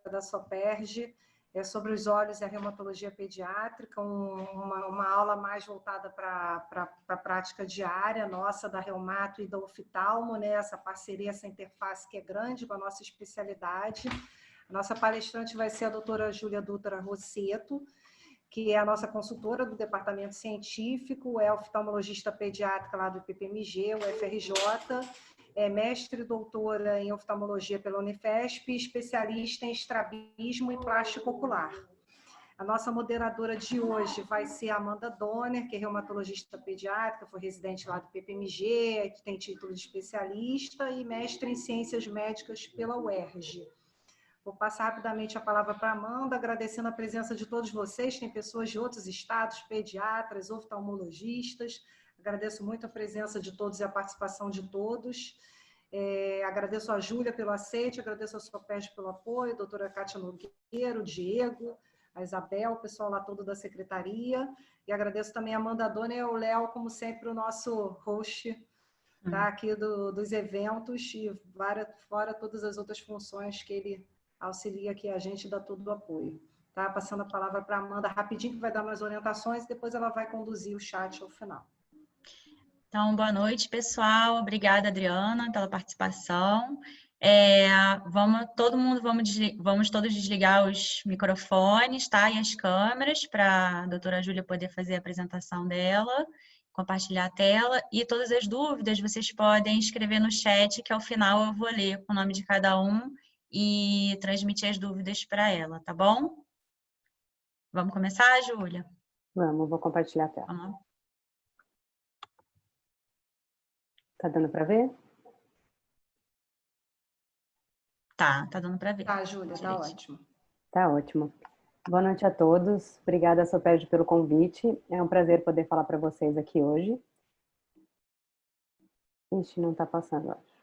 da SOPERJ, sobre os olhos e a reumatologia pediátrica, uma aula mais voltada para a prática diária nossa da reumato e da oftalmo, né? Essa parceria, essa interface que é grande com a nossa especialidade. A nossa palestrante vai ser a doutora Júlia Dutra Rosseto, que é a nossa consultora do departamento científico, é oftalmologista pediátrica lá do IPPMG, o FRJ, é mestre e doutora em oftalmologia pela Unifesp, especialista em estrabismo e plástico ocular. A nossa moderadora de hoje vai ser a Amanda Donner, que é reumatologista pediátrica, foi residente lá do IPPMG, que tem título de especialista e mestre em ciências médicas pela UERJ. Vou passar rapidamente a palavra para a Amanda, agradecendo a presença de todos vocês. Tem pessoas de outros estados, pediatras, oftalmologistas. Agradeço muito a presença de todos e a participação de todos. Agradeço a Júlia pelo aceite, agradeço a SOPERJ pelo apoio, a doutora Kátia Nogueira, o Diego, a Isabel, o pessoal lá todo da secretaria. E agradeço também a Amanda Dona e ao Léo, como sempre, o nosso host aqui dos eventos, e fora todas as outras funções que ele auxilia aqui a gente e dá todo o apoio. Tá? Passando a palavra para a Amanda rapidinho, que vai dar mais orientações, e depois ela vai conduzir o chat ao final. Então, boa noite, pessoal. Obrigada, Adriana, pela participação. Vamos todos desligar os microfones, tá? E as câmeras, para a doutora Júlia poder fazer a apresentação dela, compartilhar a tela. E todas as dúvidas vocês podem escrever no chat, que ao final eu vou ler o nome de cada um e transmitir as dúvidas para ela, tá bom? Vamos começar, Júlia? Vamos, vou compartilhar a tela. Vamos. Tá dando para ver? Tá dando para ver. Tá, Júlia, tá ótimo. Tá ótimo. Boa noite a todos. Obrigada, SOPERJ, pelo convite. É um prazer poder falar para vocês aqui hoje. Ixi, não tá passando, acho.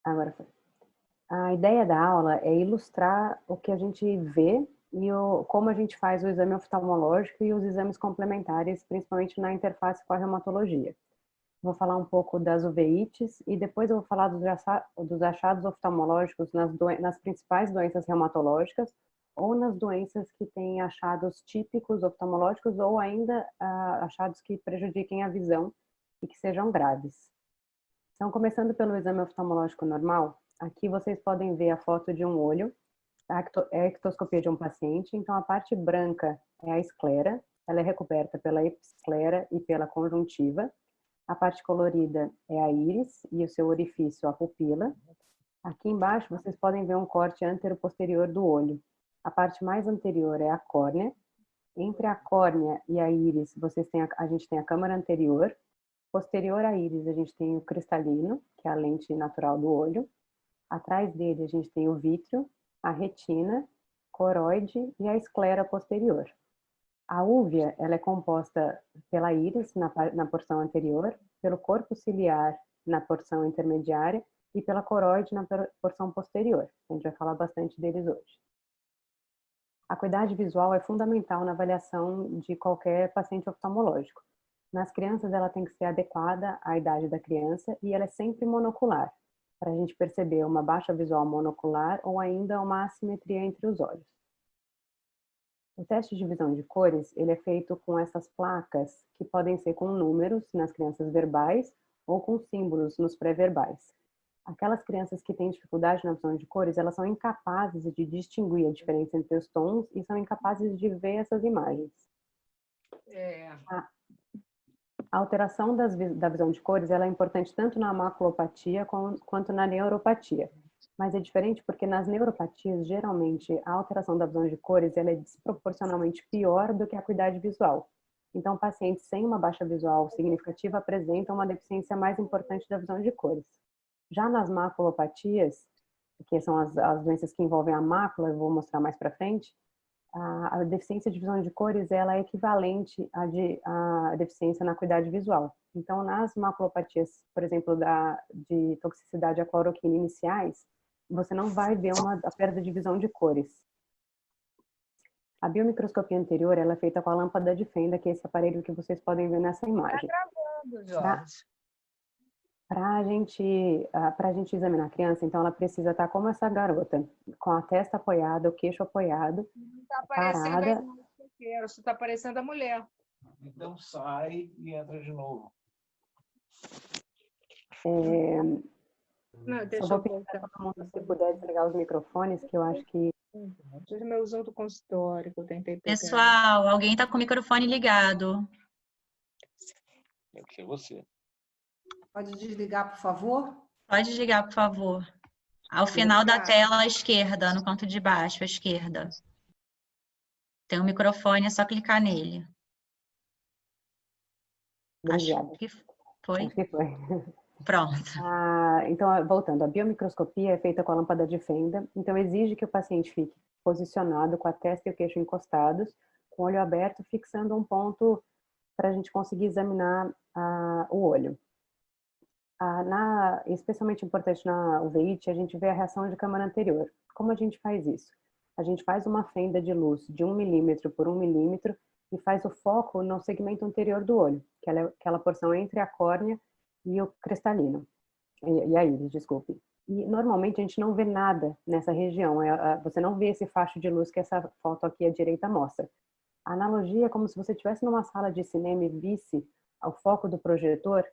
Agora foi. A ideia da aula é ilustrar o que a gente vê e como a gente faz o exame oftalmológico e os exames complementares, principalmente na interface com a reumatologia. Vou falar um pouco das uveites e depois eu vou falar dos achados oftalmológicos nas principais doenças reumatológicas ou nas doenças que têm achados típicos oftalmológicos ou ainda achados que prejudiquem a visão e que sejam graves. Então, começando pelo exame oftalmológico normal, aqui vocês podem ver a foto de um olho, é a ectoscopia de um paciente, então a parte branca é a esclera, ela é recoberta pela episclera e pela conjuntiva. A parte colorida é a íris e o seu orifício, a pupila. Aqui embaixo vocês podem ver um corte antero-posterior do olho. A parte mais anterior é a córnea. Entre a córnea e a íris, a gente tem a câmara anterior. Posterior à íris, a gente tem o cristalino, que é a lente natural do olho. Atrás dele, a gente tem o vítreo, a retina, coroide e a esclera posterior. A úvea, ela é composta pela íris, na porção anterior, pelo corpo ciliar, na porção intermediária, e pela coroide, na porção posterior. A gente vai falar bastante deles hoje. A acuidade visual é fundamental na avaliação de qualquer paciente oftalmológico. Nas crianças, ela tem que ser adequada à idade da criança e ela é sempre monocular, para a gente perceber uma baixa visual monocular ou ainda uma assimetria entre os olhos. O teste de visão de cores, ele é feito com essas placas, que podem ser com números nas crianças verbais ou com símbolos nos pré-verbais. Aquelas crianças que têm dificuldade na visão de cores, elas são incapazes de distinguir a diferença entre os tons e são incapazes de ver essas imagens. A alteração da visão de cores, ela é importante tanto na maculopatia quanto na neuropatia. Mas é diferente porque nas neuropatias, geralmente, a alteração da visão de cores ela é desproporcionalmente pior do que a acuidade visual. Então, pacientes sem uma baixa visual significativa apresentam uma deficiência mais importante da visão de cores. Já nas maculopatias, que são as doenças que envolvem a mácula, eu vou mostrar mais para frente, a deficiência de visão de cores ela é equivalente à deficiência na acuidade visual. Então, nas maculopatias, por exemplo, de toxicidade à cloroquina iniciais, você não vai ver a perda de visão de cores. A biomicroscopia anterior ela é feita com a lâmpada de fenda, que é esse aparelho que vocês podem ver nessa imagem. Está gravando, Jorge. Para a gente examinar a criança, então ela precisa estar como essa garota, com a testa apoiada, o queixo apoiado, Não está aparecendo aí parada. no roteiro, só está aparecendo a mulher. Então sai e entra de novo. Não, Só deixa vou eu pedir voltar. para todo mundo, se puder, desligar os microfones, que eu acho que... Esse é meu Zoom do consultório que eu tentei pegar. Pessoal, alguém está com o microfone ligado. Deve ser você. Pode desligar, por favor? Pode desligar, por favor. Ao final da tela à esquerda, no canto de baixo, à esquerda. Tem um microfone, é só clicar nele. Obrigada. Acho que foi. Acho que foi. Pronto. Então, voltando, a biomicroscopia é feita com a lâmpada de fenda, então exige que o paciente fique posicionado com a testa e o queixo encostados, com o olho aberto, fixando um ponto para a gente conseguir examinar o olho. Especialmente importante na uveíte, a gente vê a reação de câmara anterior. Como a gente faz isso? A gente faz uma fenda de luz de 1 milímetro por 1 milímetro e faz o foco no segmento anterior do olho, que é aquela porção entre a córnea e o cristalino, e a íris, desculpe. E normalmente a gente não vê nada nessa região, você não vê esse facho de luz que essa foto aqui à direita mostra. A analogia é como se você estivesse numa sala de cinema e visse o foco do projetor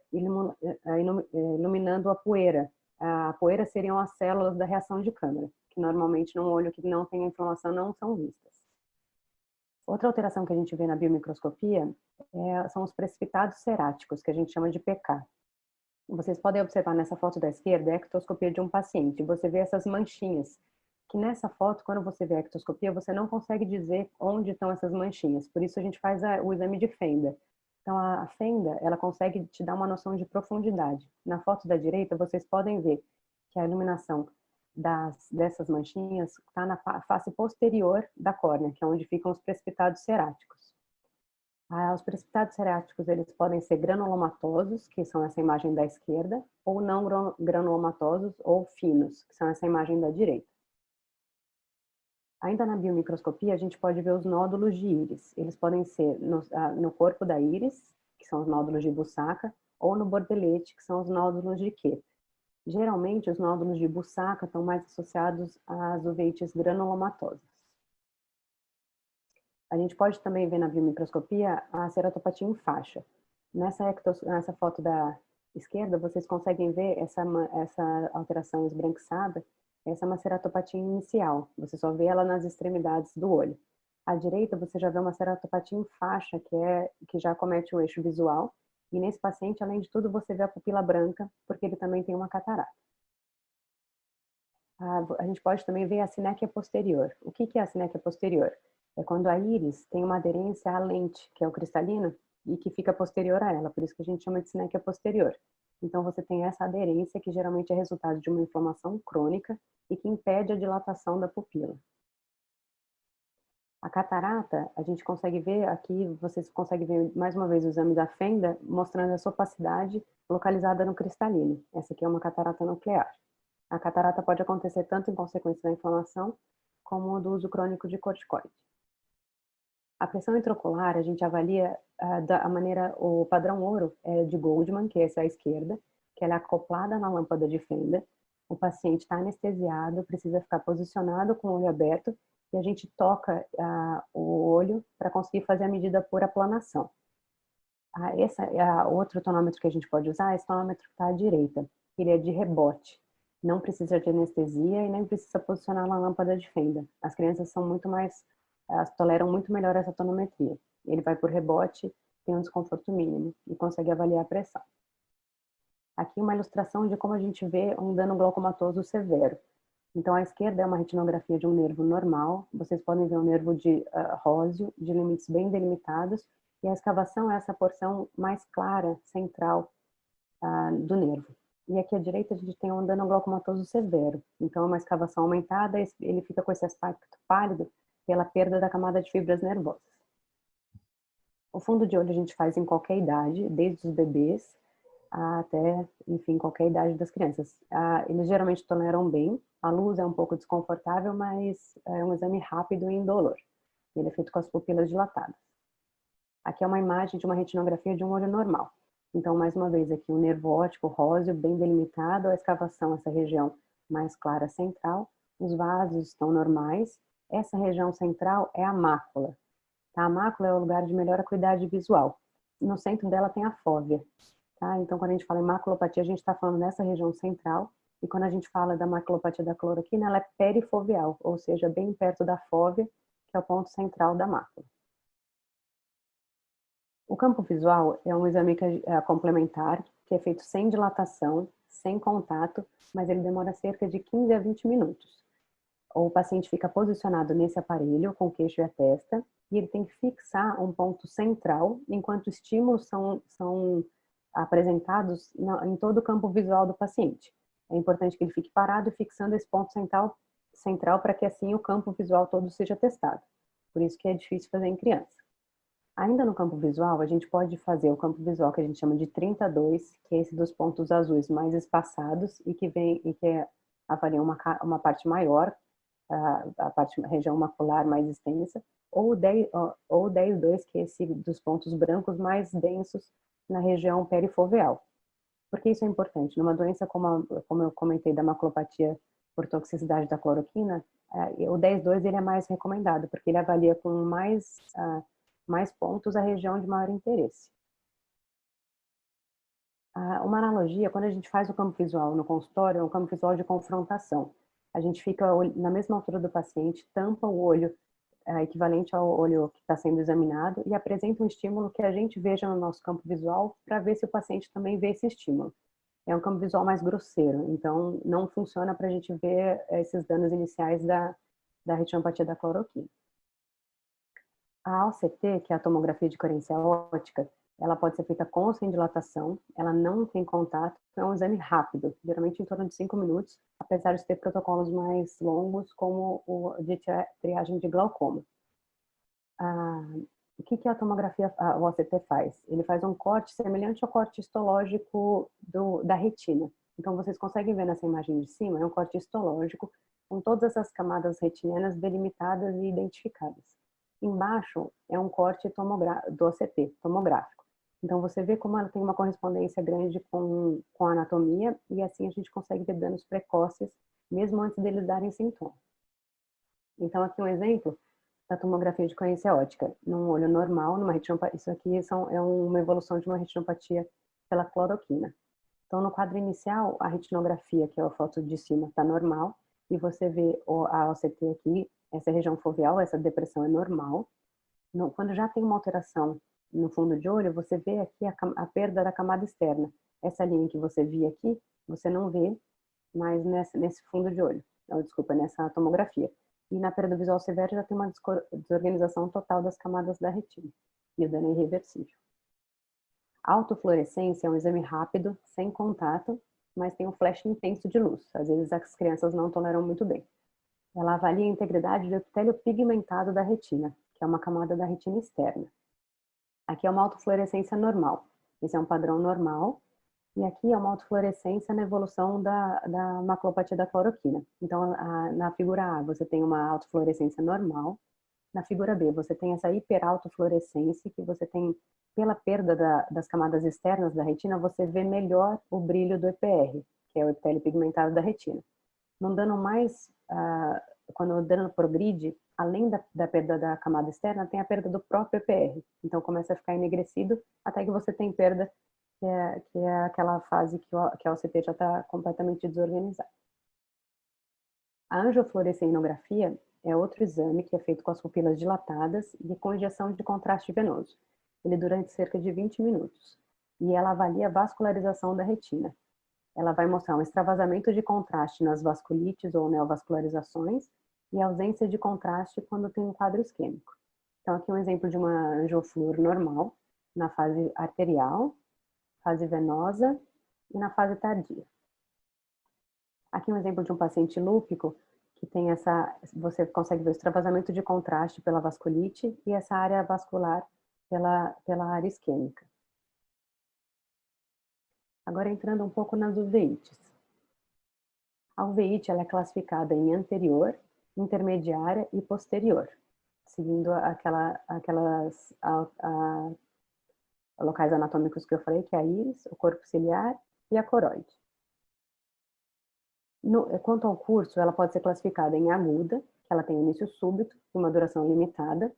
iluminando a poeira. A poeira seriam as células da reação de câmara, que normalmente num olho que não tem a inflamação não são vistas. Outra alteração que a gente vê na biomicroscopia são os precipitados ceráticos, que a gente chama de PK. Vocês podem observar nessa foto da esquerda a ectoscopia de um paciente. Você vê essas manchinhas, que nessa foto, quando você vê a ectoscopia, você não consegue dizer onde estão essas manchinhas. Por isso a gente faz o exame de fenda. Então a fenda, ela consegue te dar uma noção de profundidade. Na foto da direita, vocês podem ver que a iluminação dessas manchinhas está na face posterior da córnea, que é onde ficam os precipitados ceráticos. Os precipitados ceráticos, eles podem ser granulomatosos, que são essa imagem da esquerda, ou não granulomatosos ou finos, que são essa imagem da direita. Ainda na biomicroscopia, a gente pode ver os nódulos de íris. Eles podem ser no corpo da íris, que são os nódulos de Busacca, ou no bordelete, que são os nódulos de Koepp. Geralmente, os nódulos de Busacca estão mais associados às uveites granulomatosas. A gente pode também ver na biomicroscopia a ceratopatia em faixa. Nessa foto da esquerda, vocês conseguem ver essa alteração esbranquiçada. Essa é uma ceratopatia inicial, você só vê ela nas extremidades do olho. À direita, você já vê uma ceratopatia em faixa, que já acomete o eixo visual. E nesse paciente, além de tudo, você vê a pupila branca, porque ele também tem uma catarata. A gente pode também ver a sinéquia posterior. O que é a sinéquia posterior? É quando a íris tem uma aderência à lente, que é o cristalino, e que fica posterior a ela, por isso que a gente chama de sinéquia posterior. Então você tem essa aderência, que geralmente é resultado de uma inflamação crônica e que impede a dilatação da pupila. A catarata, a gente consegue ver aqui, vocês conseguem ver mais uma vez o exame da fenda, mostrando essa opacidade localizada no cristalino. Essa aqui é uma catarata nuclear. A catarata pode acontecer tanto em consequência da inflamação, como do uso crônico de corticoide. A pressão intraocular, a gente avalia o padrão ouro de Goldman, que é essa à esquerda, que ela é acoplada na lâmpada de fenda. O paciente está anestesiado, precisa ficar posicionado com o olho aberto, e a gente toca o olho para conseguir fazer a medida por aplanação. Esse é outro tonômetro que a gente pode usar, esse tonômetro que está à direita. Ele é de rebote. Não precisa de anestesia e nem precisa posicionar na lâmpada de fenda. As crianças elas toleram muito melhor essa tonometria. Ele vai por rebote, tem um desconforto mínimo e consegue avaliar a pressão. Aqui uma ilustração de como a gente vê um dano glaucomatoso severo. Então, à esquerda é uma retinografia de um nervo normal. Vocês podem ver um nervo de róseo, de limites bem delimitados, e a escavação é essa porção mais clara, central do nervo. E aqui à direita a gente tem um dano glaucomatoso severo. Então, é uma escavação aumentada, ele fica com esse aspecto pálido pela perda da camada de fibras nervosas. O fundo de olho a gente faz em qualquer idade, desde os bebês até, enfim, qualquer idade das crianças. Eles geralmente toleram bem, a luz é um pouco desconfortável, mas é um exame rápido e indolor. Ele é feito com as pupilas dilatadas. Aqui é uma imagem de uma retinografia de um olho normal. Então, mais uma vez, aqui um nervo óptico róseo bem delimitado, a escavação, essa região mais clara central, os vasos estão normais. Essa região central é a mácula. Tá? A mácula é o lugar de melhor acuidade visual. No centro dela tem a fóvea. Tá? Então, quando a gente fala em maculopatia, a gente está falando nessa região central. E quando a gente fala da maculopatia da cloroquina, ela é perifoveal, ou seja, bem perto da fóvea, que é o ponto central da mácula. O campo visual é um exame complementar, que é feito sem dilatação, sem contato, mas ele demora cerca de 15 a 20 minutos. O paciente fica posicionado nesse aparelho, com o queixo e a testa, e ele tem que fixar um ponto central, enquanto estímulos são apresentados em todo o campo visual do paciente. É importante que ele fique parado e fixando esse ponto central para que assim o campo visual todo seja testado. Por isso que é difícil fazer em criança. Ainda no campo visual, a gente pode fazer o campo visual que a gente chama de 32, que é esse dos pontos azuis mais espaçados e que avalia uma parte maior, região macular mais extensa, ou o 10-2, que é esse dos pontos brancos mais densos na região perifoveal. Por que isso é importante? Numa doença como eu comentei da maculopatia por toxicidade da cloroquina, o 10-2 ele é mais recomendado, porque ele avalia com mais pontos a região de maior interesse. Uma analogia, quando a gente faz o campo visual no consultório, é um campo visual de confrontação. A gente fica na mesma altura do paciente, tampa o olho equivalente ao olho que está sendo examinado e apresenta um estímulo que a gente veja no nosso campo visual para ver se o paciente também vê esse estímulo. É um campo visual mais grosseiro, então não funciona para a gente ver esses danos iniciais da retinopatia da cloroquina. A OCT, que é a tomografia de coerência óptica, ela pode ser feita com ou sem dilatação, ela não tem contato, é um exame rápido, geralmente em torno de 5 minutos, apesar de ter protocolos mais longos, como o de triagem de glaucoma. O que a tomografia, o OCT faz? Ele faz um corte semelhante ao corte histológico da retina. Então, vocês conseguem ver nessa imagem de cima, é um corte histológico, com todas essas camadas retinianas delimitadas e identificadas. Embaixo é um corte do OCT, tomográfico. Então, você vê como ela tem uma correspondência grande com a anatomia e assim a gente consegue ver danos precoces, mesmo antes deles darem sintomas. Então, aqui um exemplo da tomografia de coerência óptica. Num olho normal, numa retinopatia, isso aqui é uma evolução de uma retinopatia pela cloroquina. Então, no quadro inicial, a retinografia, que é a foto de cima, está normal, e você vê a OCT aqui, essa região foveal, essa depressão é normal. Quando já tem uma alteração no fundo de olho, você vê aqui a perda da camada externa. Essa linha que você via aqui, você não vê mais nesse fundo de olho. Desculpa, nessa tomografia. E na perda visual severa já tem uma desorganização total das camadas da retina. E o dano é irreversível. A autofluorescência é um exame rápido, sem contato, mas tem um flash intenso de luz. Às vezes as crianças não toleram muito bem. Ela avalia a integridade do epitélio pigmentado da retina, que é uma camada da retina externa. Aqui é uma autofluorescência normal. Esse é um padrão normal. E aqui é uma autofluorescência na evolução da maculopatia da cloroquina. Então, na figura A, você tem uma autofluorescência normal. Na figura B, você tem essa hiperautofluorescência, que você tem, pela perda das camadas externas da retina, você vê melhor o brilho do EPR, que é o epitélio pigmentado da retina. Num dano quando o dano progride, além da perda da camada externa, tem a perda do próprio EPR. Então, começa a ficar enegrecido, até que você tem perda que é aquela fase que a OCT já está completamente desorganizada. A angiofluoresceinografia é outro exame que é feito com as pupilas dilatadas e com injeção de contraste venoso. Ele dura cerca de 20 minutos. E ela avalia a vascularização da retina. Ela vai mostrar um extravasamento de contraste nas vasculites ou neovascularizações e ausência de contraste quando tem um quadro isquêmico. Então, aqui um exemplo de uma angiofluor normal, na fase arterial, fase venosa e na fase tardia. Aqui um exemplo de um paciente lúpico que tem você consegue ver o extravasamento de contraste pela vasculite e essa área vascular pela área isquêmica. Agora entrando um pouco nas uveites. A uveite ela é classificada em anterior, intermediária e posterior, seguindo locais anatômicos que eu falei, que é a íris, o corpo ciliar e a coroide. Quanto ao curso, ela pode ser classificada em aguda, que ela tem início súbito e uma duração limitada,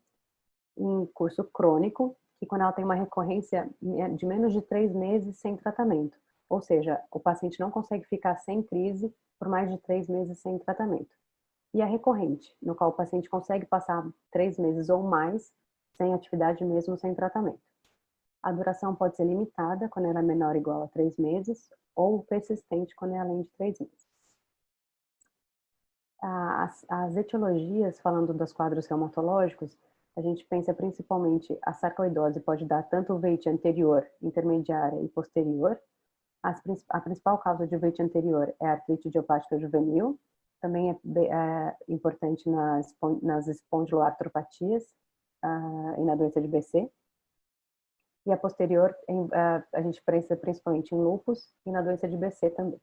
em curso crônico, que quando ela tem uma recorrência de menos de 3 meses sem tratamento. Ou seja, o paciente não consegue ficar sem crise por mais de 3 meses sem tratamento. E a recorrente, no qual o paciente consegue passar 3 meses ou mais sem atividade mesmo sem tratamento. A duração pode ser limitada quando ela é menor ou igual a 3 meses, ou persistente quando é além de 3 meses. As etiologias, falando dos quadros reumatológicos, a gente pensa principalmente a sarcoidose pode dar tanto uveíte anterior, intermediária e posterior. A principal causa de uveíte anterior é a artrite idiopática juvenil, também é importante nas espondiloartropatias e na doença de BC. E a posterior, a gente pensa principalmente em lúpus e na doença de BC também.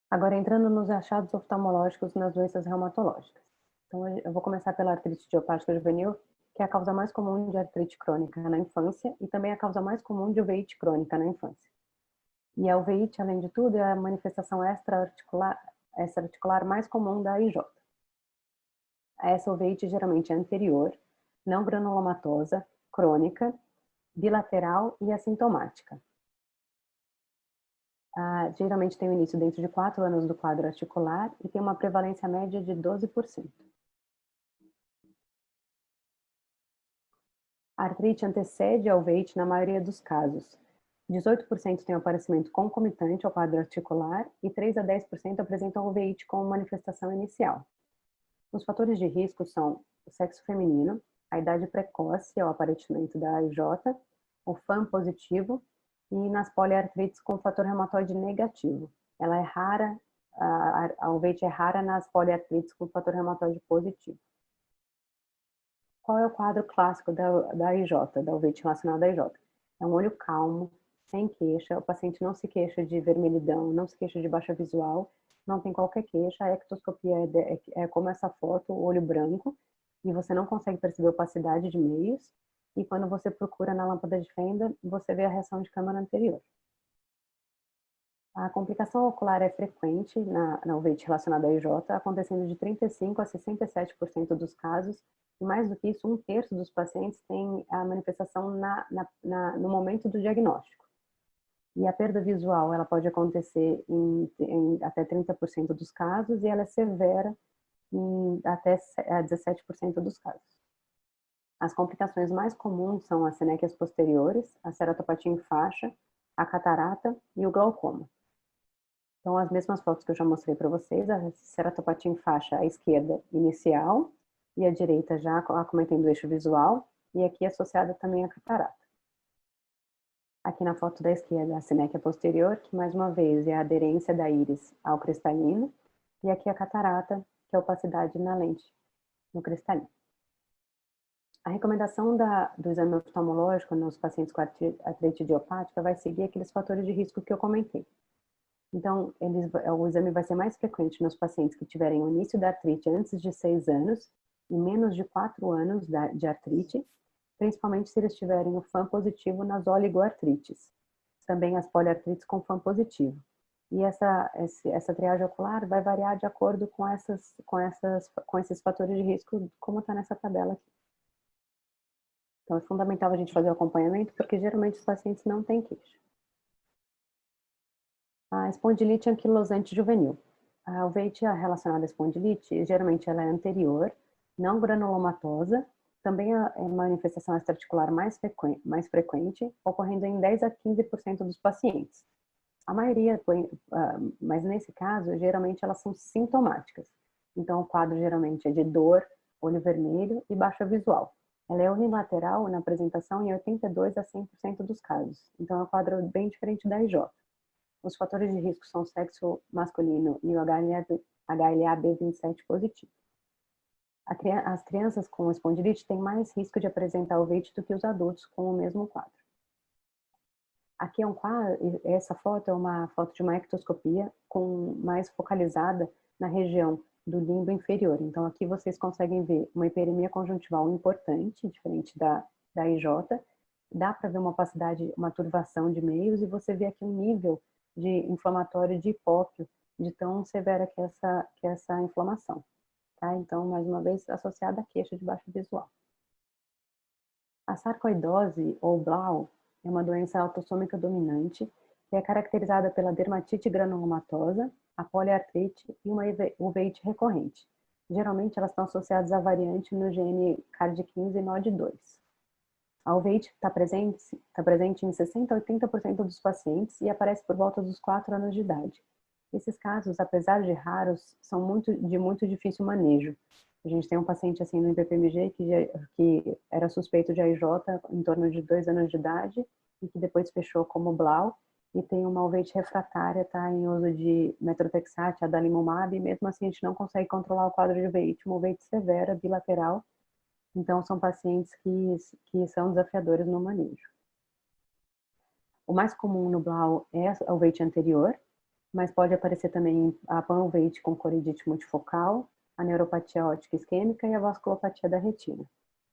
Agora, entrando nos achados oftalmológicos nas doenças reumatológicas. Então, eu vou começar pela artrite idiopática juvenil, que é a causa mais comum de artrite crônica na infância e também a causa mais comum de uveíte crônica na infância. E a uveíte, além de tudo, é a manifestação extra-articular mais comum da IJ. Essa uveíte geralmente é anterior, não granulomatosa, crônica, bilateral e assintomática. Geralmente tem o início dentro de 4 anos do quadro articular e tem uma prevalência média de 12%. A artrite antecede a uveíte na maioria dos casos. 18% tem aparecimento concomitante ao quadro articular e 3 a 10% apresentam uveíte como manifestação inicial. Os fatores de risco são o sexo feminino, a idade precoce ao aparecimento da IJ, o FAM positivo e nas poliartrites com fator reumatoide negativo. Ela é rara, a uveíte é rara nas poliartrites com fator reumatoide positivo. Qual é o quadro clássico da IJ, da uveíte relacionada à IJ? É um olho calmo, sem queixa, o paciente não se queixa de vermelhidão, não se queixa de baixa visual, não tem qualquer queixa, a ectoscopia é como essa foto, o olho branco, e você não consegue perceber opacidade de meios, e quando você procura na lâmpada de fenda, você vê a reação de câmara anterior. A complicação ocular é frequente na uveíte relacionada à IJ, acontecendo de 35% a 67% dos casos, e mais do que isso, 1/3 dos pacientes tem a manifestação no momento do diagnóstico. E a perda visual, ela pode acontecer em até 30% dos casos, e ela é severa em até 17% dos casos. As complicações mais comuns são as senéquias posteriores, a ceratopatia em faixa, a catarata e o glaucoma. Então, as mesmas fotos que eu já mostrei para vocês, a ceratopatia em faixa à esquerda inicial e à direita já acometendo o eixo visual, e aqui associada também a catarata. Aqui na foto da esquerda, a senéquia posterior, que mais uma vez é a aderência da íris ao cristalino, e aqui a catarata, que é a opacidade na lente, no cristalino. A recomendação do exame oftalmológico nos pacientes com artrite idiopática vai seguir aqueles fatores de risco que eu comentei. Então, o exame vai ser mais frequente nos pacientes que tiverem o início da artrite antes de 6 anos e menos de 4 anos de artrite, principalmente se eles tiverem o FAM positivo nas oligoartrites. Também as poliartrites com FAM positivo. E essa triagem ocular vai variar de acordo com esses fatores de risco, como está nessa tabela aqui. Então, é fundamental a gente fazer o acompanhamento, porque geralmente os pacientes não têm queixa. A espondilite anquilosante juvenil. A uveíte relacionada à espondilite, geralmente ela é anterior, não granulomatosa, também é uma manifestação extraarticular mais frequente, ocorrendo em 10 a 15% dos pacientes. A maioria, mas nesse caso, geralmente elas são sintomáticas. Então, o quadro geralmente é de dor, olho vermelho e baixa visual. Ela é unilateral na apresentação em 82 a 100% dos casos. Então, é um quadro bem diferente da IJ. Os fatores de risco são o sexo masculino e o HLA-B27 positivo. As crianças com espondilite têm mais risco de apresentar uveíte do que os adultos com o mesmo quadro. Aqui é um quadro, essa foto é uma foto de uma ectoscopia mais focalizada na região do limbo inferior. Então, aqui vocês conseguem ver uma hiperemia conjuntival importante, diferente da IJ, dá para ver uma opacidade, uma turvação de meios, e você vê aqui um nível de inflamatório de hipófio, de tão severa que é essa inflamação. Tá? Então, mais uma vez, associada à queixa de baixa visual. A sarcoidose, ou Blau, é uma doença autossômica dominante, que é caracterizada pela dermatite granulomatosa, a poliartrite e uma uveíte recorrente. Geralmente, elas estão associadas à variante no gene CARD15 e NOD2. A uveíte está presente em 60 a 80% dos pacientes e aparece por volta dos 4 anos de idade. Esses casos, apesar de raros, são de muito difícil manejo. A gente tem um paciente assim no IBPMG que era suspeito de AIJ em torno de 2 anos de idade e que depois fechou como Blau, e tem uma uveíte refratária, tá, em uso de metrotexate, adalimumab, e mesmo assim a gente não consegue controlar o quadro de uveíte, uma uveíte severa, bilateral. Então são pacientes que são desafiadores no manejo. O mais comum no Blau é a uveíte anterior, mas pode aparecer também a panuveíte com coridite multifocal, a neuropatia óptica isquêmica e a vasculopatia da retina.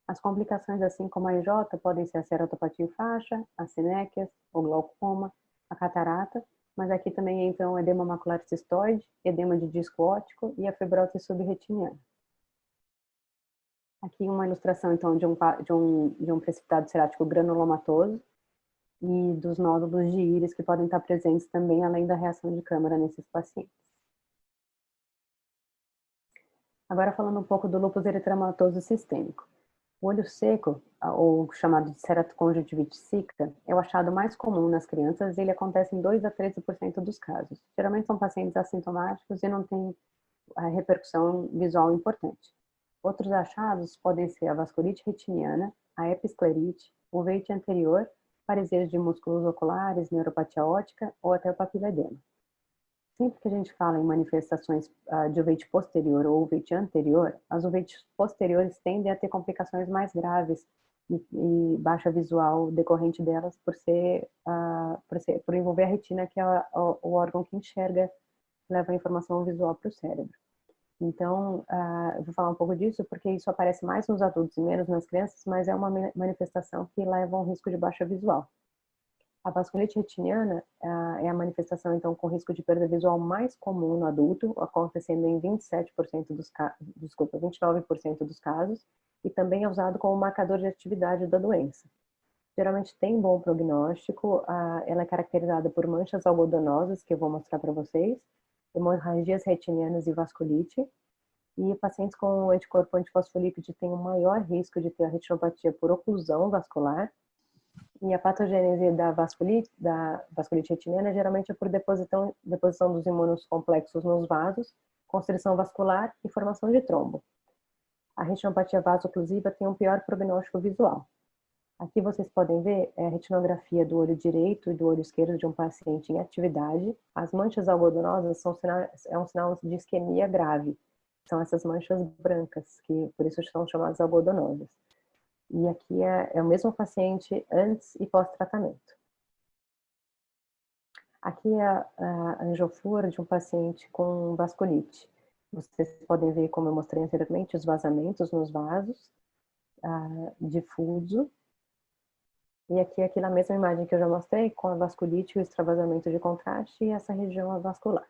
As complicações, assim como a IJ, podem ser a ceratopatia em faixa, a sinéquias, o glaucoma, a catarata, mas aqui também entram o edema macular cistoide, edema de disco óptico e a fibrose subretiniana. Aqui uma ilustração, então, de um precipitado cerático granulomatoso e dos nódulos de íris que podem estar presentes também, além da reação de câmara nesses pacientes. Agora falando um pouco do lúpus eritematoso sistêmico. O olho seco, ou chamado de ceratoconjuntivite sica, é o achado mais comum nas crianças e ele acontece em 2 a 13% dos casos. Geralmente são pacientes assintomáticos e não tem a repercussão visual importante. Outros achados podem ser a vasculite retiniana, a episclerite, uveíte anterior, paresias de músculos oculares, neuropatia óptica ou até o papiledema. Sempre que a gente fala em manifestações de uveíte posterior ou uveíte anterior, as uveites posteriores tendem a ter complicações mais graves e baixa visual decorrente delas por envolver a retina, que é o órgão que enxerga, leva a informação visual para o cérebro. Então, eu vou falar um pouco disso porque isso aparece mais nos adultos e menos nas crianças, mas é uma manifestação que leva a um risco de baixa visual. A vasculite retiniana é a manifestação, então, com risco de perda visual mais comum no adulto, acontecendo em 29% dos casos, e também é usado como marcador de atividade da doença. Geralmente tem bom prognóstico, ela é caracterizada por manchas algodonosas, que eu vou mostrar para vocês, hemorragias retinianas e vasculite, e pacientes com anticorpo antifosfolípide têm um maior risco de ter a retinopatia por oclusão vascular, e a patogênese da vasculite retiniana geralmente é por deposição dos imunos complexos nos vasos, constrição vascular e formação de trombo. A retinopatia vasoclusiva tem um pior prognóstico visual. Aqui vocês podem ver a retinografia do olho direito e do olho esquerdo de um paciente em atividade. As manchas algodonosas é um sinal de isquemia grave. São essas manchas brancas, que por isso são chamadas algodonosas. E aqui é o mesmo paciente antes e pós-tratamento. Aqui é a angioflúor de um paciente com vasculite. Vocês podem ver, como eu mostrei anteriormente, os vazamentos nos vasos, difuso. E aqui na mesma imagem que eu já mostrei, com a vasculite, o extravasamento de contraste e essa região avascular.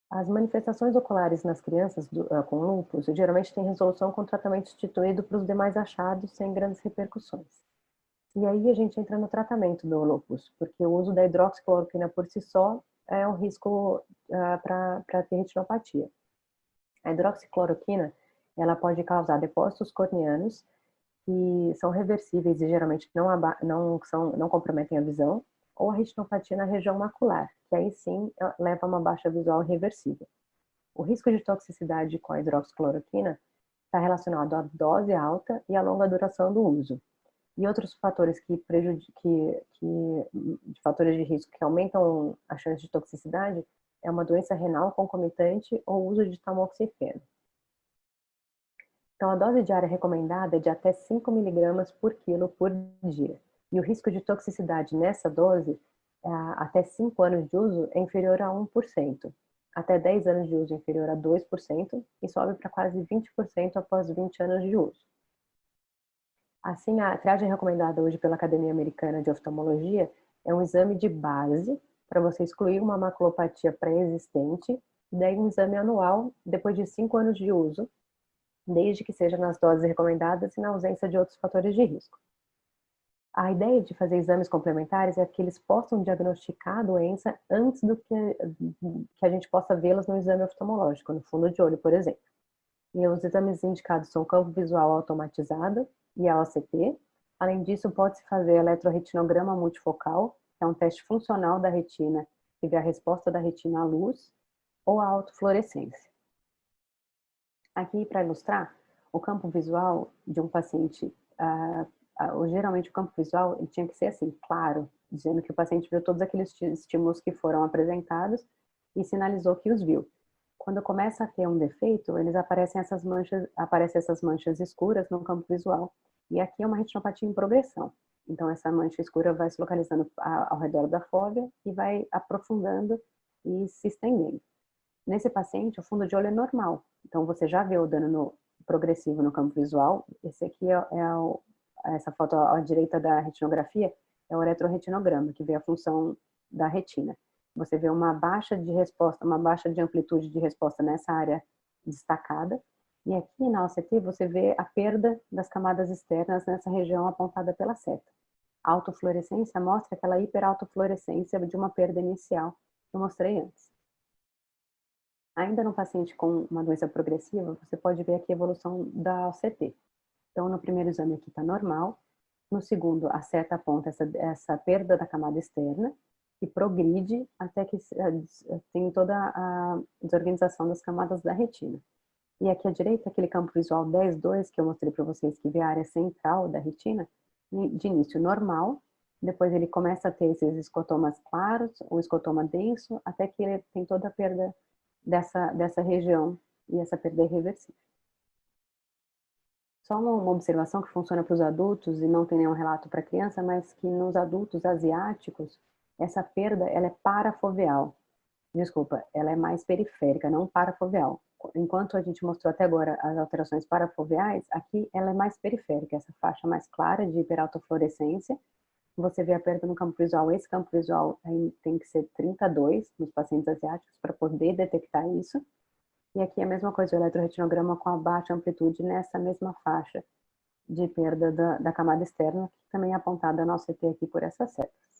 As manifestações oculares nas crianças com lúpus geralmente têm resolução com tratamento instituído para os demais achados sem grandes repercussões. E aí a gente entra no tratamento do lúpus, porque o uso da hidroxicloroquina por si só é um risco para ter retinopatia. A hidroxicloroquina, ela pode causar depósitos corneanos que são reversíveis e geralmente não comprometem a visão, ou a retinopatia na região macular, que aí sim leva a uma baixa visual irreversível. O risco de toxicidade com a hidroxicloroquina está relacionado à dose alta e à longa duração do uso. E outros fatores fatores de risco que aumentam a chance de toxicidade é uma doença renal concomitante ou uso de tamoxifeno. Então, a dose diária recomendada é de até 5 mg por quilo por dia. E o risco de toxicidade nessa dose, até 5 anos de uso, é inferior a 1%. Até 10 anos de uso, inferior a 2%, e sobe para quase 20% após 20 anos de uso. Assim, a triagem recomendada hoje pela Academia Americana de Oftalmologia é um exame de base para você excluir uma maculopatia pré-existente, e daí um exame anual depois de 5 anos de uso, desde que seja nas doses recomendadas e na ausência de outros fatores de risco. A ideia de fazer exames complementares é que eles possam diagnosticar a doença antes do que a gente possa vê-las no exame oftalmológico, no fundo de olho, por exemplo. E os exames indicados são o campo visual automatizado e a OCT. Além disso, pode-se fazer eletroretinograma multifocal, que é um teste funcional da retina, que vê a resposta da retina à luz, ou a autofluorescência. Aqui, para ilustrar, o campo visual de um paciente, geralmente o campo visual ele tinha que ser assim, claro, dizendo que o paciente viu todos aqueles estímulos que foram apresentados e sinalizou que os viu. Quando começa a ter um defeito, aparecem essas manchas escuras no campo visual. E aqui é uma retinopatia em progressão. Então, essa mancha escura vai se localizando ao redor da fóvea e vai aprofundando e se estendendo. Nesse paciente, o fundo de olho é normal. Então, você já vê o dano progressivo no campo visual. Esse aqui essa foto à direita da retinografia é o eletroretinograma, que vê a função da retina. Você vê uma baixa de resposta, uma baixa de amplitude de resposta nessa área destacada. E aqui na OCT você vê a perda das camadas externas nessa região apontada pela seta. A autofluorescência mostra aquela hiperautofluorescência de uma perda inicial que eu mostrei antes. Ainda no paciente com uma doença progressiva, você pode ver aqui a evolução da OCT. Então, no primeiro exame aqui está normal. No segundo, a seta aponta essa perda da camada externa e progride até que tem toda a desorganização das camadas da retina. E aqui à direita, aquele campo visual 10.2 que eu mostrei para vocês, que vê a área central da retina, de início normal, depois ele começa a ter esses escotomas claros, um escotoma denso, até que ele tem toda a perda dessa região, e essa perda é irreversível. Só uma observação que funciona para os adultos, e não tem nenhum relato para criança, mas que nos adultos asiáticos, essa perda ela é parafoveal. Desculpa, ela é mais periférica, não parafoveal. Enquanto a gente mostrou até agora as alterações parafoveais, aqui ela é mais periférica, essa faixa mais clara de hiperautofluorescência. Você vê a perda no campo visual. Esse campo visual tem que ser 32 nos pacientes asiáticos para poder detectar isso. E aqui é a mesma coisa, o eletroretinograma com a baixa amplitude nessa mesma faixa de perda da camada externa, que também é apontada na OCT aqui por essas setas.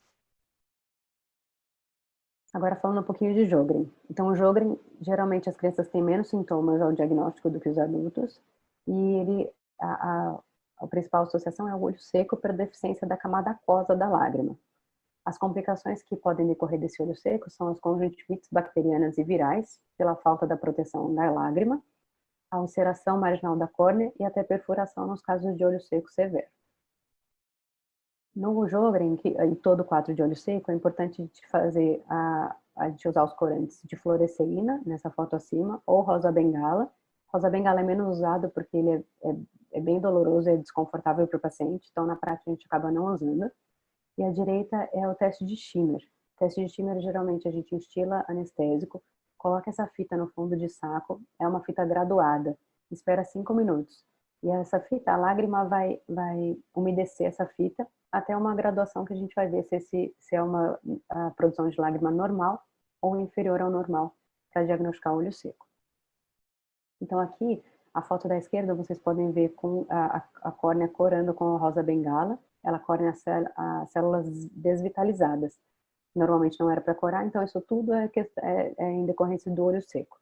Agora falando um pouquinho de Sjögren. Então o Sjögren, geralmente as crianças têm menos sintomas ao diagnóstico do que os adultos, e a principal associação é o olho seco pela deficiência da camada aquosa da lágrima. As complicações que podem decorrer desse olho seco são as conjuntivites bacterianas e virais, pela falta da proteção da lágrima, a ulceração marginal da córnea e até perfuração nos casos de olho seco severo. No Sjögren, em todo quadro de olho seco, é importante a gente usar os corantes de fluoresceína, nessa foto acima, ou rosa bengala. Rosa bengala é menos usado porque ele é bem doloroso e é desconfortável para o paciente, então na prática a gente acaba não usando. E à direita é o teste de Schimmer. O teste de Schimmer, geralmente a gente instila anestésico, coloca essa fita no fundo de saco, é uma fita graduada, espera 5 minutos. E essa fita, a lágrima vai umedecer essa fita até uma graduação que a gente vai ver se é a produção de lágrima normal ou inferior ao normal, para diagnosticar o olho seco. Então aqui, a foto da esquerda, vocês podem ver com a córnea corando com a rosa bengala, ela corre as células desvitalizadas. Normalmente não era para corar, então isso tudo é em decorrência do olho seco.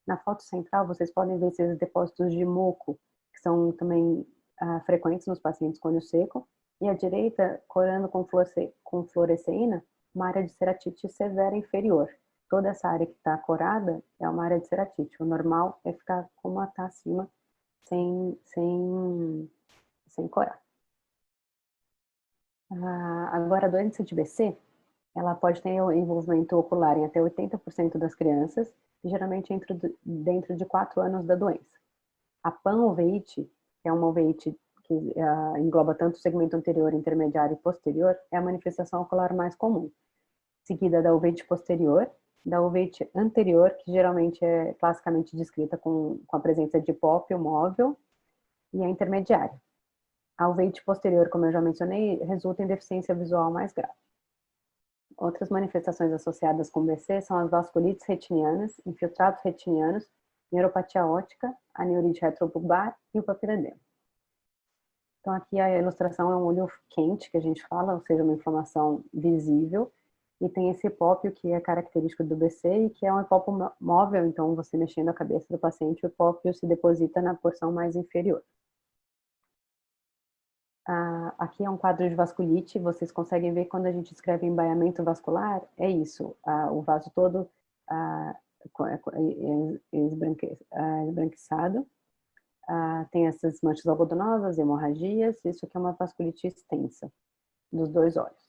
Na foto central, vocês podem ver esses depósitos de muco, que são também frequentes nos pacientes com olho seco, e à direita, corando com fluoresceína, uma área de ceratite severa inferior. Toda essa área que está corada é uma área de ceratite. O normal é ficar como está acima, sem corar. Agora, a doença de BC, ela pode ter um envolvimento ocular em até 80% das crianças, e geralmente dentro de 4 anos da doença. A pan-uveíte, que é uma uveíte que engloba tanto o segmento anterior, intermediário e posterior, é a manifestação ocular mais comum. Seguida da uveíte posterior, da uveíte anterior, que geralmente é classicamente descrita com a presença de hipópio móvel, e a intermediária. A uveíte posterior, como eu já mencionei, resulta em deficiência visual mais grave. Outras manifestações associadas com BC são as vasculites retinianas, infiltrados retinianos, neuropatia óptica, a neurite retrobulbar e o papiledema. Então aqui a ilustração é um olho quente, que a gente fala, ou seja, uma inflamação visível, e tem esse hipópio que é característico do BC e que é um hipópio móvel, então você mexendo a cabeça do paciente, o hipópio se deposita na porção mais inferior. Aqui é um quadro de vasculite, vocês conseguem ver quando a gente escreve embaiamento vascular, é isso, o vaso todo esbranquiçado, tem essas manchas algodonosas, hemorragias, isso aqui é uma vasculite extensa dos dois olhos.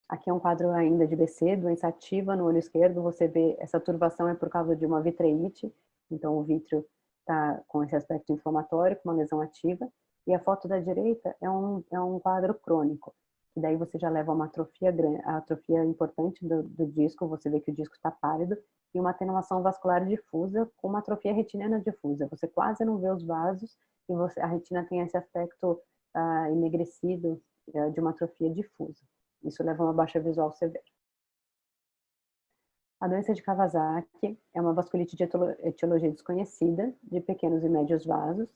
Aqui é um quadro ainda de BC, doença ativa no olho esquerdo, você vê essa turvação é por causa de uma vitreite, então o vítreo está com esse aspecto inflamatório, com uma lesão ativa, e a foto da direita é um quadro crônico, que daí você já leva uma atrofia grande, a atrofia importante do disco, você vê que o disco está pálido, e uma atenuação vascular difusa com uma atrofia retiniana difusa. Você quase não vê os vasos e a retina tem esse aspecto enegrecido de uma atrofia difusa. Isso leva a uma baixa visual severa. A doença de Kawasaki é uma vasculite de etiologia desconhecida, de pequenos e médios vasos,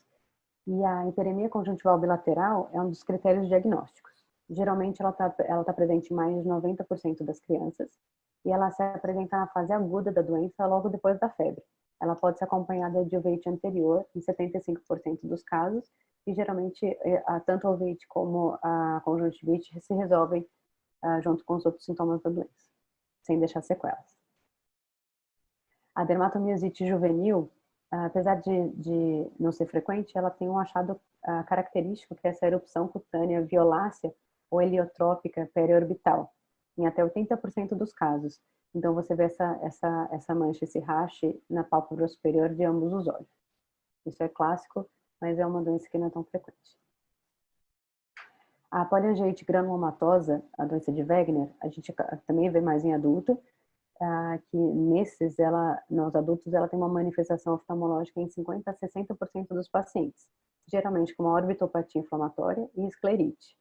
e a hiperemia conjuntival bilateral é um dos critérios diagnósticos. Geralmente ela tá presente em mais de 90% das crianças, e ela se apresenta na fase aguda da doença logo depois da febre. Ela pode ser acompanhada de uveíte anterior em 75% dos casos, e geralmente tanto a uveíte como a conjuntivite se resolvem junto com os outros sintomas da doença, sem deixar sequelas. A dermatomiosite juvenil, apesar de não ser frequente, ela tem um achado característico, que é essa erupção cutânea violácea ou heliotrópica periorbital, em até 80% dos casos. Então você vê essa mancha, esse rache na pálpebra superior de ambos os olhos. Isso é clássico, mas é uma doença que não é tão frequente. A poliangeite granulomatosa, a doença de Wegener, a gente também vê mais em adulto, que nos adultos, ela tem uma manifestação oftalmológica em 50% a 60% dos pacientes, geralmente com uma orbitopatia inflamatória e esclerite.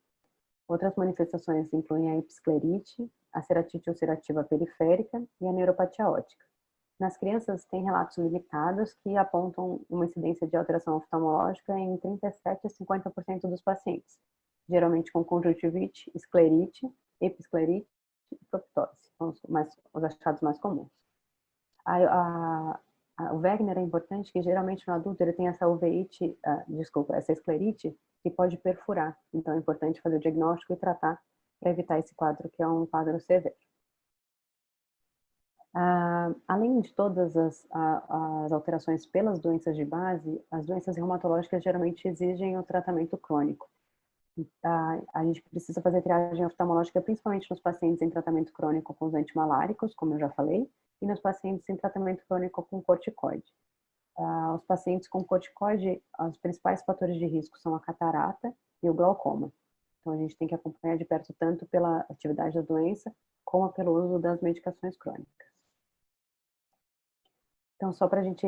Outras manifestações incluem a episclerite, a ceratite ulcerativa periférica e a neuropatia óptica. Nas crianças, tem relatos limitados que apontam uma incidência de alteração oftalmológica em 37% a 50% dos pacientes, geralmente com conjuntivite, esclerite, episclerite e proptose, são os achados mais comuns. O Wegener é importante que geralmente no adulto ele tem essa uveíte, essa esclerite que pode perfurar, então é importante fazer o diagnóstico e tratar para evitar esse quadro, que é um quadro severo. Além de todas as alterações pelas doenças de base, as doenças reumatológicas geralmente exigem o tratamento crônico. A gente precisa fazer triagem oftalmológica principalmente nos pacientes em tratamento crônico com os antimaláricos, como eu já falei, e nos pacientes em tratamento crônico com corticoide. Os pacientes com corticoide, os principais fatores de risco são a catarata e o glaucoma. Então a gente tem que acompanhar de perto tanto pela atividade da doença, como pelo uso das medicações crônicas. Então, só para a gente,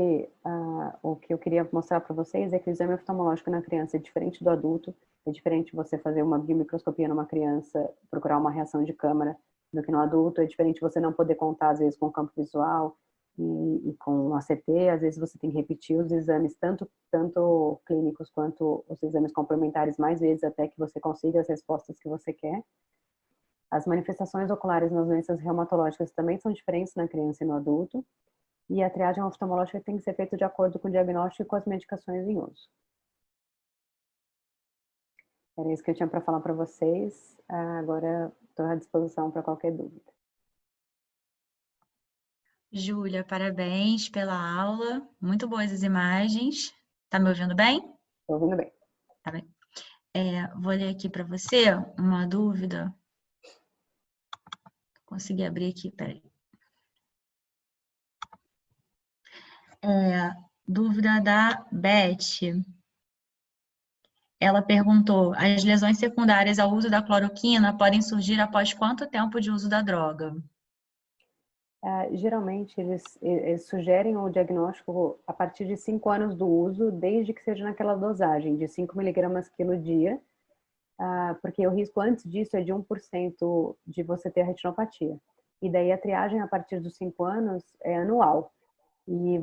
o que eu queria mostrar para vocês é que o exame oftalmológico na criança é diferente do adulto, é diferente você fazer uma biomicroscopia numa criança, procurar uma reação de câmara do que no adulto, é diferente você não poder contar, às vezes, com o campo visual e com o ACT, às vezes você tem que repetir os exames, tanto clínicos quanto os exames complementares, mais vezes até que você consiga as respostas que você quer. As manifestações oculares nas doenças reumatológicas também são diferentes na criança e no adulto, e a triagem oftalmológica tem que ser feita de acordo com o diagnóstico e com as medicações em uso. Era isso que eu tinha para falar para vocês. Agora estou à disposição para qualquer dúvida. Júlia, parabéns pela aula. Muito boas as imagens. Tá me ouvindo bem? Estou ouvindo bem. Tá bem. Vou ler aqui para você uma dúvida. Consegui abrir aqui, peraí. Dúvida da Beth. Ela perguntou: as lesões secundárias ao uso da cloroquina podem surgir após quanto tempo de uso da droga? Geralmente, eles sugerem o diagnóstico a partir de 5 anos do uso, desde que seja naquela dosagem de 5 miligramas quilo dia, porque o risco antes disso é de 1% de você ter retinopatia. E daí a triagem a partir dos 5 anos é anual. E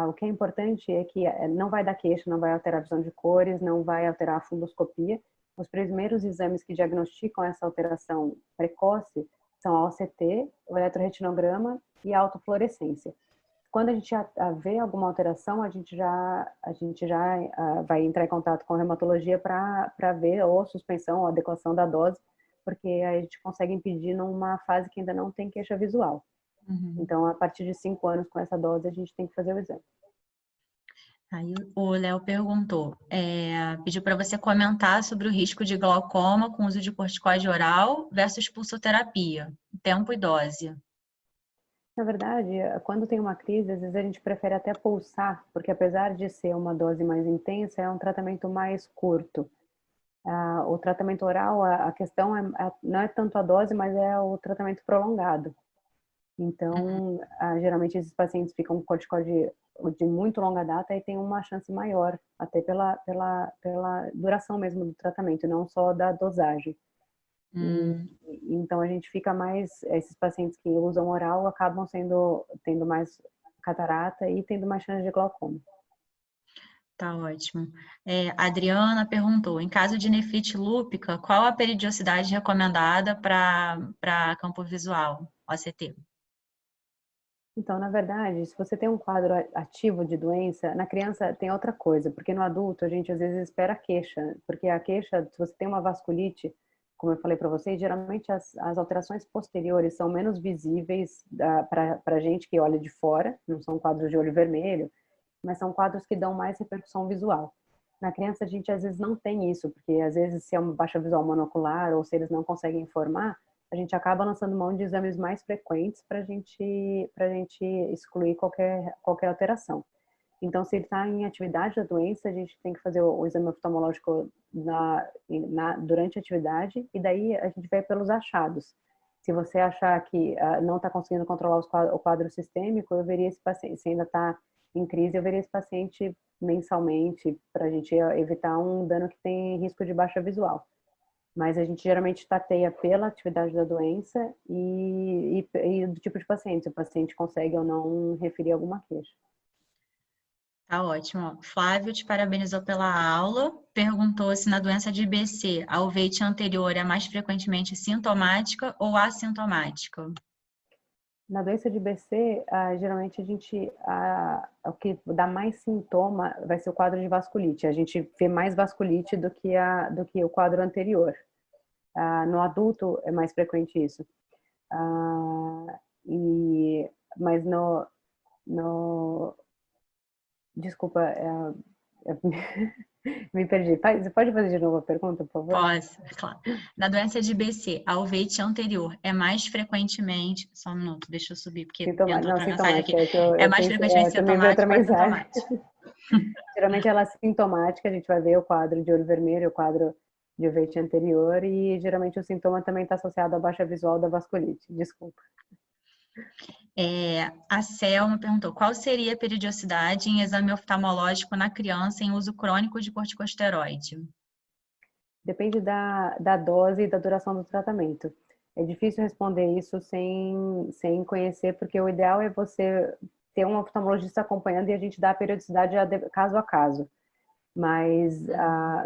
o que é importante é que não vai dar queixa, não vai alterar a visão de cores, não vai alterar a fundoscopia. Os primeiros exames que diagnosticam essa alteração precoce são a OCT, o eletroretinograma e a autofluorescência. Quando a gente vê alguma alteração, a gente já vai entrar em contato com a reumatologia para ver ou suspensão ou adequação da dose, porque aí a gente consegue impedir numa fase que ainda não tem queixa visual. Então, a partir de 5 anos com essa dose, a gente tem que fazer o exame. Aí o Léo perguntou, pediu para você comentar sobre o risco de glaucoma com uso de corticoide oral versus pulsoterapia, tempo e dose. Na verdade, quando tem uma crise, às vezes a gente prefere até pulsar, porque apesar de ser uma dose mais intensa, é um tratamento mais curto. O tratamento oral, a questão não é tanto a dose, mas é o tratamento prolongado. Então, geralmente esses pacientes ficam com corticoide de muito longa data e tem uma chance maior, até pela duração mesmo do tratamento, não só da dosagem. Então, a gente fica mais, esses pacientes que usam oral acabam tendo mais catarata e tendo mais chance de glaucoma. Tá ótimo. A Adriana perguntou, em caso de nefrite lúpica, qual a periodicidade recomendada para campo visual, OCT? Então, na verdade, se você tem um quadro ativo de doença, na criança tem outra coisa, porque no adulto a gente às vezes espera a queixa, porque a queixa, se você tem uma vasculite, como eu falei para vocês, geralmente as alterações posteriores são menos visíveis para a gente que olha de fora, não são quadros de olho vermelho, mas são quadros que dão mais repercussão visual. Na criança a gente às vezes não tem isso, porque às vezes se é uma baixa visual monocular ou se eles não conseguem informar, a gente acaba lançando mão de exames mais frequentes para a gente excluir qualquer alteração. Então, se ele está em atividade da doença, a gente tem que fazer o exame oftalmológico durante a atividade e daí a gente vai pelos achados. Se você achar que não está conseguindo controlar o quadro sistêmico, eu veria esse paciente, se ainda está em crise, eu veria esse paciente mensalmente para a gente evitar um dano que tem risco de baixa visual. Mas a gente geralmente tateia pela atividade da doença e do tipo de paciente, se o paciente consegue ou não referir alguma queixa. Tá ótimo. Flávio te parabenizou pela aula, perguntou se na doença de IBC a uveite anterior é mais frequentemente sintomática ou assintomática. Na doença de IBC, geralmente o que dá mais sintoma vai ser o quadro de vasculite. A gente vê mais vasculite do que o quadro anterior. No adulto é mais frequente isso. Mas desculpa, me perdi. Você pode fazer de novo a pergunta, por favor? Posso, claro. Na doença de IBC, a uveite anterior é mais frequentemente... Só um minuto, deixa eu subir, porque entrou outra mensagem aqui. É mais frequentemente sintomática ou assintomática? Geralmente ela é sintomática, a gente vai ver o quadro de olho vermelho, o quadro de uveite anterior e geralmente o sintoma também está associado à baixa visual da vasculite. Desculpa. A Selma perguntou, qual seria a periodicidade em exame oftalmológico na criança em uso crônico de corticosteroide? Depende da dose e da duração do tratamento. É difícil responder isso sem conhecer, porque o ideal é você ter um oftalmologista acompanhando e a gente dá a periodicidade caso a caso. Mas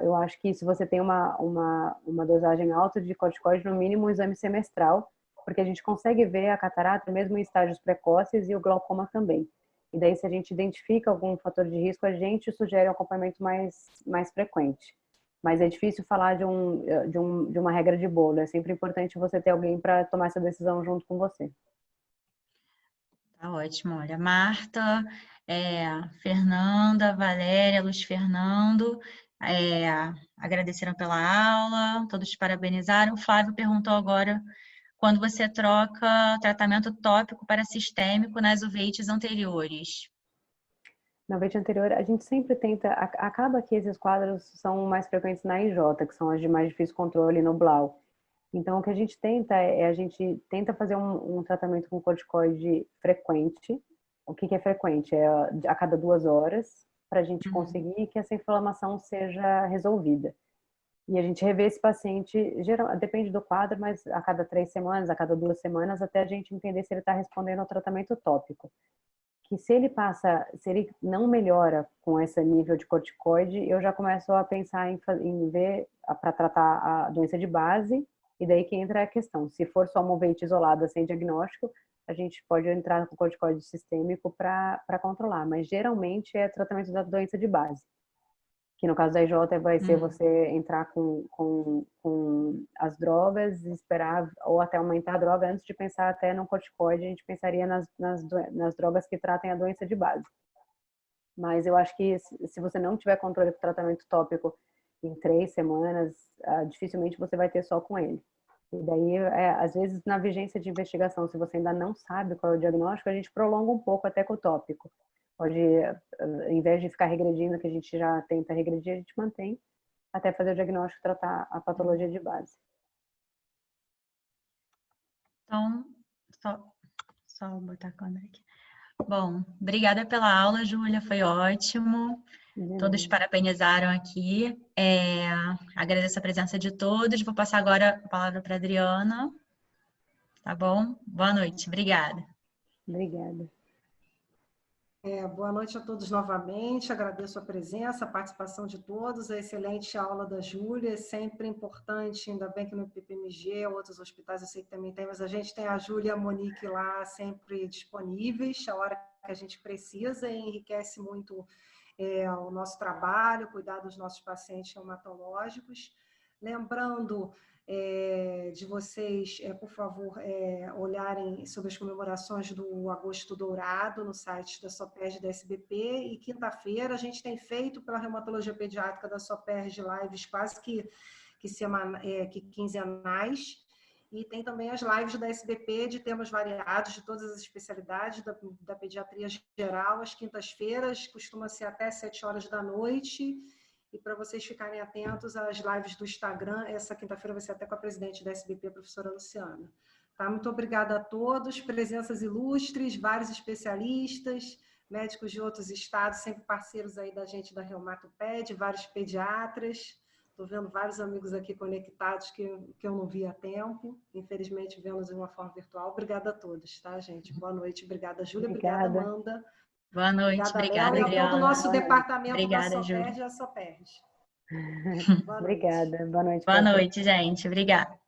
eu acho que se você tem uma dosagem alta de corticoide, no mínimo um exame semestral, porque a gente consegue ver a catarata mesmo em estágios precoces e o glaucoma também. E daí, se a gente identifica algum fator de risco, a gente sugere um acompanhamento mais frequente. Mas é difícil falar de uma regra de bolo. É sempre importante você ter alguém para tomar essa decisão junto com você. Tá ótimo. Olha, Marta, Fernanda, Valéria, Luiz Fernando, agradeceram pela aula, todos te parabenizaram. O Flávio perguntou agora quando você troca tratamento tópico para sistêmico nas uveites anteriores. Na uveite anterior, a gente sempre tenta, acaba que esses quadros são mais frequentes na IJ, que são as de mais difícil controle no Blau. Então, o que a gente tenta a gente tenta fazer um tratamento com corticoide frequente. O que é frequente? É a cada 2 horas, para a gente conseguir que essa inflamação seja resolvida. E a gente revê esse paciente, depende do quadro, mas a cada 3 semanas, a cada 2 semanas, até a gente entender se ele está respondendo ao tratamento tópico. Que se ele não melhora com esse nível de corticoide, eu já começo a pensar em ver para tratar a doença de base, e daí que entra a questão. Se for só movente isolada sem diagnóstico, a gente pode entrar com corticoide sistêmico para controlar, mas geralmente é tratamento da doença de base. Que no caso da IJ vai ser você entrar com as drogas, esperar ou até aumentar a droga antes de pensar até no corticoide, a gente pensaria nas drogas que tratem a doença de base. Mas eu acho que se você não tiver controle com o tratamento tópico em 3 semanas, dificilmente você vai ter só com ele. E daí, às vezes, na vigência de investigação, se você ainda não sabe qual é o diagnóstico, a gente prolonga um pouco até com o tópico. Pode, em vez de ficar regredindo, que a gente já tenta regredir, a gente mantém até fazer o diagnóstico e tratar a patologia de base. Então, só botar a câmera aqui. Bom, obrigada pela aula, Júlia, foi ótimo. Todos parabenizaram aqui. Agradeço a presença de todos. Vou passar agora a palavra para a Adriana. Tá bom? Boa noite, obrigada. Obrigada. Boa noite a todos novamente, agradeço a presença, a participação de todos, a excelente aula da Júlia, é sempre importante, ainda bem que no PPMG, outros hospitais eu sei que também tem, mas a gente tem a Júlia e a Monique lá sempre disponíveis, a hora que a gente precisa, e enriquece muito o nosso trabalho, cuidar dos nossos pacientes reumatológicos. Lembrando de vocês, por favor, olharem sobre as comemorações do Agosto Dourado no site da SOPERJ e da SBP, e quinta-feira a gente tem feito pela Reumatologia Pediátrica da SOPERJ lives quase que quinzenais, e tem também as lives da SBP de temas variados, de todas as especialidades da pediatria geral, às quintas-feiras, costuma ser até 7 horas da noite. E para vocês ficarem atentos às lives do Instagram, essa quinta-feira vai ser até com a presidente da SBP, a professora Luciana. Tá? Muito obrigada a todos, presenças ilustres, vários especialistas, médicos de outros estados, sempre parceiros aí da gente da Reumatoped, vários pediatras. Estou vendo vários amigos aqui conectados que eu não vi há tempo, infelizmente vemos de uma forma virtual. Obrigada a todos, tá, gente? Boa noite, obrigada, Júlia, obrigada, Amanda. Boa noite, obrigada, Léo, Adriana. E a todo o nosso departamento obrigada, da SOPERJ Júlia. e a SOPERJ. Obrigada, boa noite. Boa noite, gente, obrigada.